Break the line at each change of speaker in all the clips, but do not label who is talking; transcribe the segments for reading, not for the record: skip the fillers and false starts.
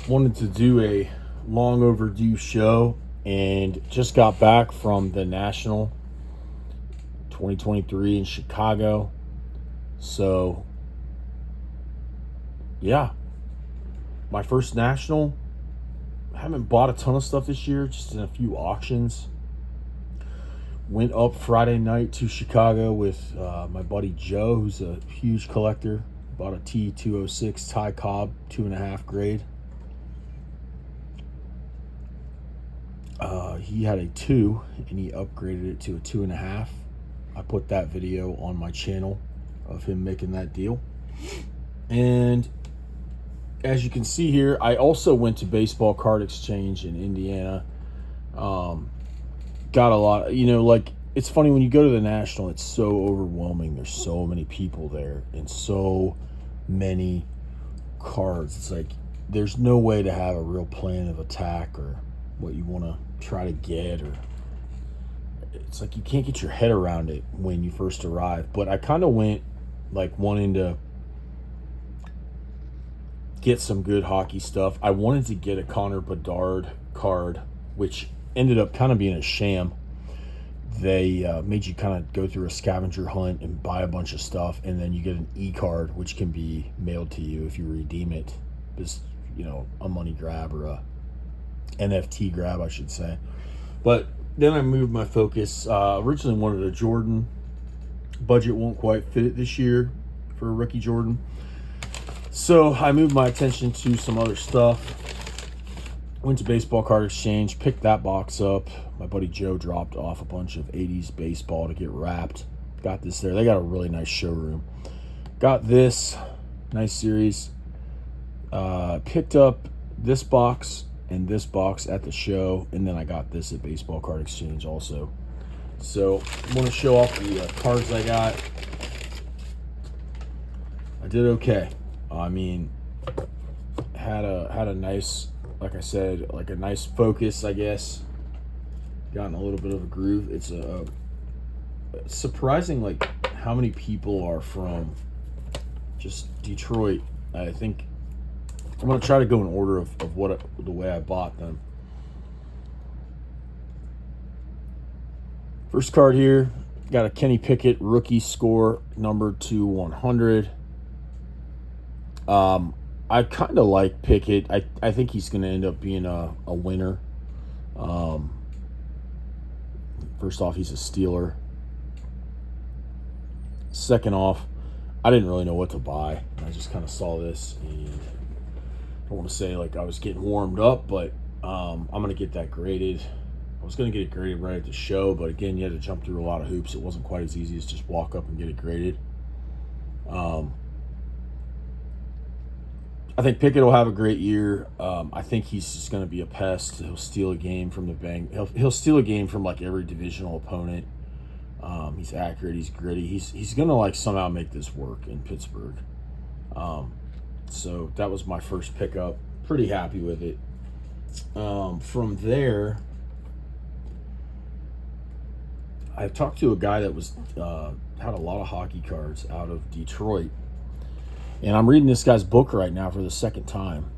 Wanted to do a long overdue show and just got back from the National 2023 in Chicago. So, yeah, my first National. I haven't bought a ton of stuff this year, just in a few auctions. Went up Friday night to Chicago with my buddy Joe, who's a huge collector. Bought a T206 Ty Cobb 2.5 grade. He had a 2 and he upgraded it to a 2.5. I put that video on my channel of him making that deal. And as you can see here, I also went to Baseball Card Exchange in Indiana. Got a lot, like, it's funny when you go to the National, it's so overwhelming. There's so many people there and so many cards. It's like there's no way to have a real plan of attack or what you want to try to get, or it's like you can't get your head around it when you first arrive. But I kind of went like wanting to get some good hockey stuff. I wanted to get a Connor Bedard card, which ended up kind of being a sham. They made you kind of go through a scavenger hunt and buy a bunch of stuff, and then you get an e-card, which can be mailed to you if you redeem it. This, a money grab or a NFT grab, I should say. But then I moved my focus. Originally wanted a Jordan. Budget won't quite fit it this year for a rookie Jordan. So I moved my attention to some other stuff. Went to Baseball Card Exchange, picked that box up. My buddy Joe dropped off a bunch of 80s baseball to get wrapped. Got this there. They got a really nice showroom. Got this nice series. Picked up this box and this box at the show, and then I got this at Baseball Card Exchange also. So I want to show off the cards I got. I did okay. I mean, had a nice, like I said, like a nice focus, I guess. Gotten a little bit of a groove. It's surprising, like, how many people are from just Detroit. I think I'm going to try to go in order of the way I bought them. First card here, got a Kenny Pickett rookie score, numbered to 100. I kind of like Pickett. I think he's going to end up being a winner. First off, he's a Steeler. Second off, I didn't really know what to buy. I just kind of saw this, and I don't want to say like I was getting warmed up, but I'm going to get that graded. I was going to get it graded right at the show, but again, you had to jump through a lot of hoops. It wasn't quite as easy as just walk up and get it graded. I think Pickett will have a great year. I think he's just going to be a pest. He'll steal a game from the bank. He'll steal a game from like every divisional opponent. He's accurate. He's gritty. He's going to like somehow make this work in Pittsburgh. So that was my first pickup. Pretty happy with it. From there, I talked to a guy that was had a lot of hockey cards out of Detroit. And I'm reading this guy's book right now for the second time.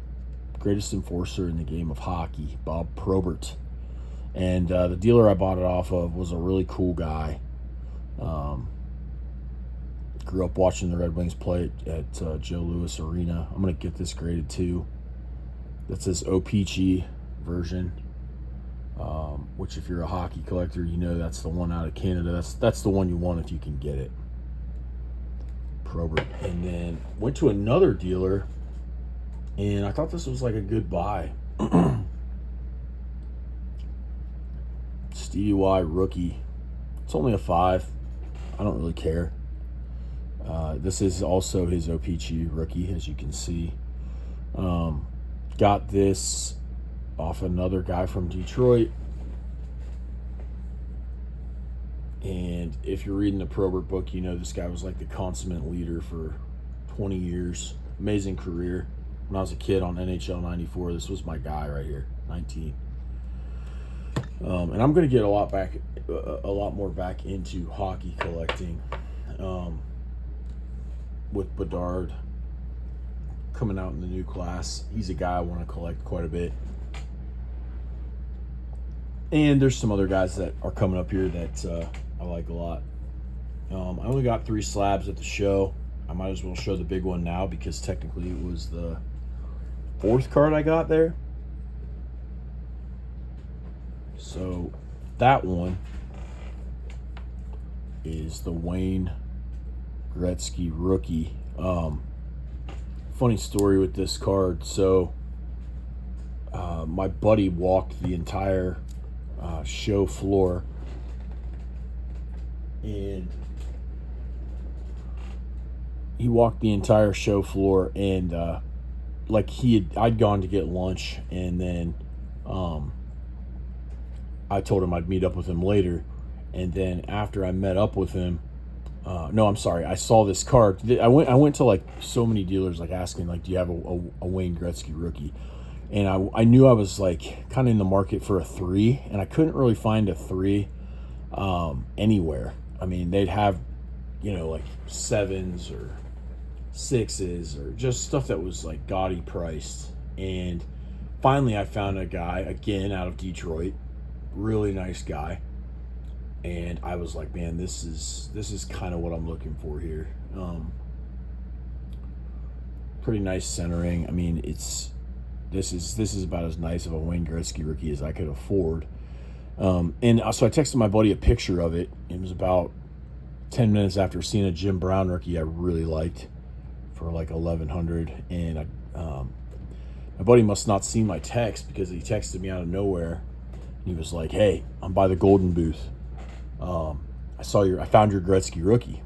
Greatest enforcer in the game of hockey, Bob Probert. And the dealer I bought it off of was a really cool guy. Grew up watching the Red Wings play at Joe Louis Arena. I'm going to get this graded too. That's his OPG version, which if you're a hockey collector, that's the one out of Canada. That's the one you want if you can get it. Probert. And then went to another dealer, and I thought this was like a good buy. Stevie Y rookie. It's only a 5. I don't really care. This is also his OPG rookie, as you can see. Got this off another guy from Detroit. And if you're reading the Probert book, this guy was like the consummate leader for 20 years. Amazing career. When I was a kid on NHL 94, this was my guy right here, 19. And I'm going to get a lot more back into hockey collecting with Bedard, coming out in the new class. He's a guy I want to collect quite a bit. And there's some other guys that are coming up here that I like a lot. I only got 3 slabs at the show. I might as well show the big one now because technically it was the 4th card I got there. So that one is the Wayne Gretzky rookie. Funny story with this card. So my buddy walked the entire show floor, and like I'd gone to get lunch, and then I told him I'd meet up with him later, and then after I met up with him, I saw this card. I went to like so many dealers, like asking, like, do you have a Wayne Gretzky rookie? And I knew I was like kind of in the market for a 3, and I couldn't really find a 3 anywhere. I mean, they'd have, like 7s or 6s or just stuff that was like gaudy priced. And finally I found a guy, again, out of Detroit, really nice guy. And I was like, man, this is kind of what I'm looking for here. Pretty nice centering. I mean, this is about as nice of a Wayne Gretzky rookie as I could afford. And so I texted my buddy a picture of it. It was about 10 minutes after seeing a Jim Brown rookie I really liked for like $1,100. And my buddy must not see my text because he texted me out of nowhere. He was like, hey, I'm by the Golden booth. I found your Gretzky rookie.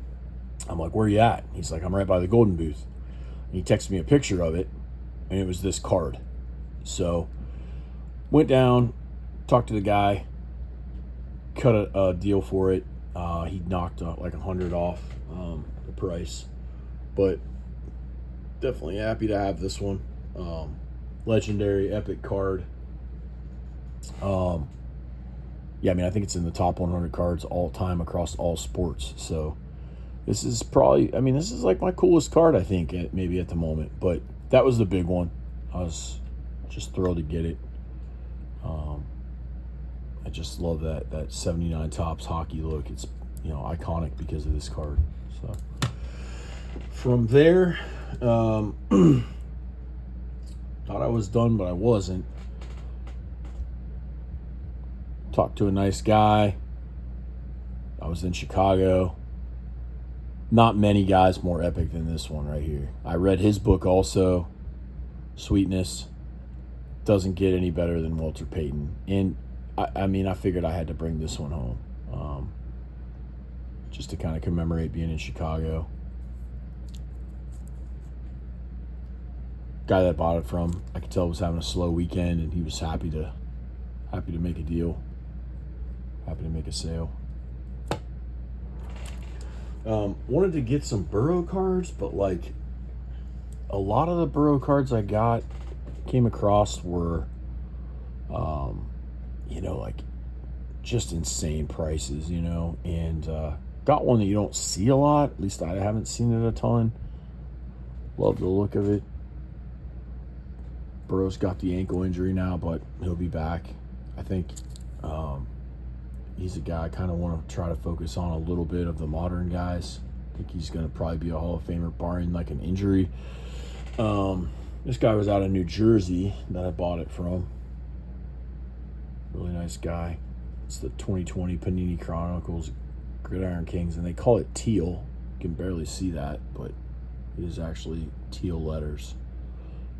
I'm like, where you at? He's like, I'm right by the Golden booth. And he texted me a picture of it, and it was this card. So went down, talked to the guy, cut a deal for it. He knocked like 100 off the price, but definitely happy to have this one. Legendary epic card. Yeah, I mean, I think it's in the top 100 cards all time across all sports. So this is this is like my coolest card, I think, maybe at the moment. But that was the big one. I was just thrilled to get it. I just love that 79 Topps hockey look. It's, iconic because of this card. So from there, thought I was done, but I wasn't. Talked to a nice guy. I was in Chicago. Not many guys more epic than this one right here. I read his book also, Sweetness. Doesn't get any better than Walter Payton. And I figured I had to bring this one home, just to kind of commemorate being in Chicago. Guy that bought it from, I could tell, was having a slow weekend, and he was happy to make a deal. Happy to make a sale. Wanted to get some Burrow cards, but like a lot of the Burrow cards I came across were, like just insane prices, and got one that you don't see a lot. At least I haven't seen it a ton. Love the look of it. Burrow's got the ankle injury now, but he'll be back. I think he's a guy I kind of want to try to focus on a little bit of the modern guys. I think he's going to probably be a Hall of Famer barring like an injury. This guy was out of New Jersey that I bought it from. Really nice guy. It's the 2020 Panini Chronicles Gridiron Kings, and they call it teal. You can barely see that, but it is actually teal letters.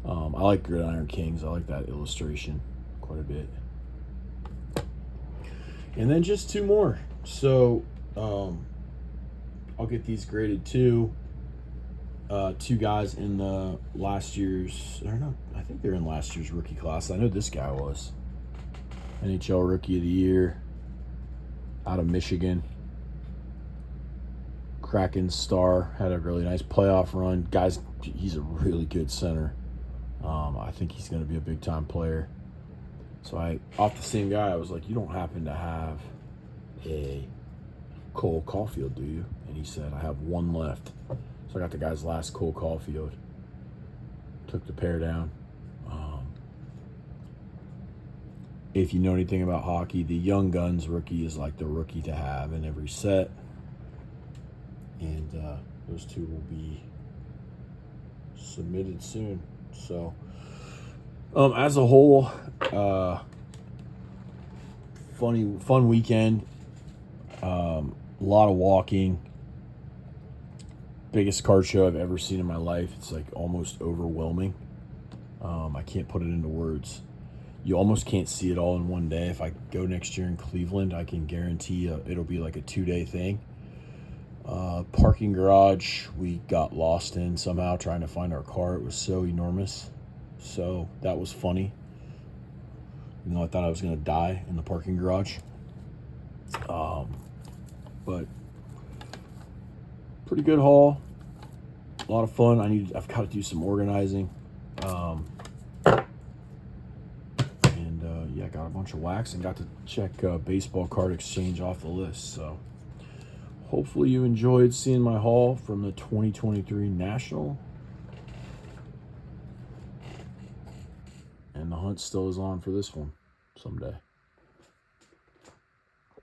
I like Gridiron Kings. I like that illustration quite a bit. And then just 2 more. So I'll get these graded too. 2 guys in the last year's, I think they're in last year's rookie class. I know this guy was. NHL Rookie of the Year out of Michigan. Kraken star, had a really nice playoff run. Guys, he's a really good center. I think he's going to be a big-time player. So off the same guy, I was like, you don't happen to have a Cole Caulfield, do you? And he said, I have 1 left. So I got the guy's last Cole Caulfield. Took the pair down. If you know anything about hockey, the Young Guns rookie is like the rookie to have in every set. And those two will be submitted soon. So, as a whole, fun weekend. A lot of walking. Biggest card show I've ever seen in my life. It's like almost overwhelming. I can't put it into words. You almost can't see it all in one day. If I go next year in Cleveland, I can guarantee it'll be like a 2-day thing. Parking garage, we got lost in somehow trying to find our car. It was so enormous. So that was funny. You know, I thought I was going to die in the parking garage. But pretty good haul. A lot of fun. I've got to do some organizing. Yeah, got a bunch of wax and got to check baseball card exchange off the list. So hopefully you enjoyed seeing my haul from the 2023 National. And the hunt still is on for this one someday.